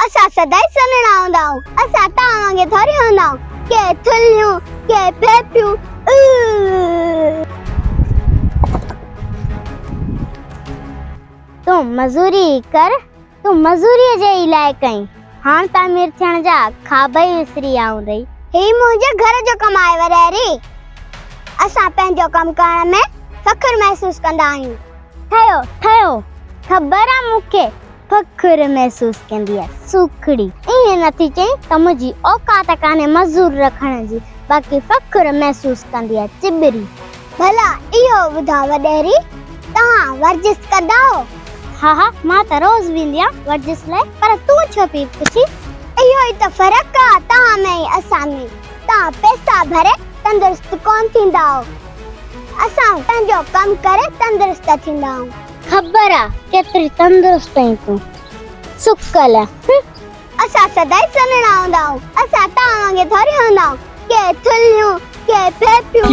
असा सदाई सुनना हूंदा असा तावांगे थोड़ी हूंदा के थुल्लियूं के फेफियूं तू मजूरी कर तू मजूरी जे इलाए कई हां तामीर थियण जा खाबई विसरी आउंदई ही मुंहिंजे घर जो कमाए वरेरी असां पंहिंजो कम करण में फख्र महसूस कंदा आहियूं ठयो ठयो ख़बर आ मूंखे फख्र महसूस कंदी आहे सुखड़ी ईअं नथी चई त मुंहिंजी औकात कान्हे मजूर रखण जी बाक़ी फख्र महसूस कंदी आहे चिबरी भला इहो ॿुधा वॾेरी तव्हां वर्जिश कंदा हो हाँ मां त रोज वेंदी आहियां वर्जिश लाइ पर तूं छो पई पुछी इहो ई त फ़र्क़ु आहे तव्हां में ऐं असां में तव्हां पैसा भरे तंदुरुस्त कोन थींदा हो असां पंहिंजो कमु करे तंदुरुस्त थींदा आहियूं ख़बर आहे केतिरी तंदुरुस्त आहीं तूं सुकल असां सदाई सुनना हूंदा आहियूं असां तव्हां वांगे थोरी हूंदा आहियूं के थुल्लियूं के फेफियूं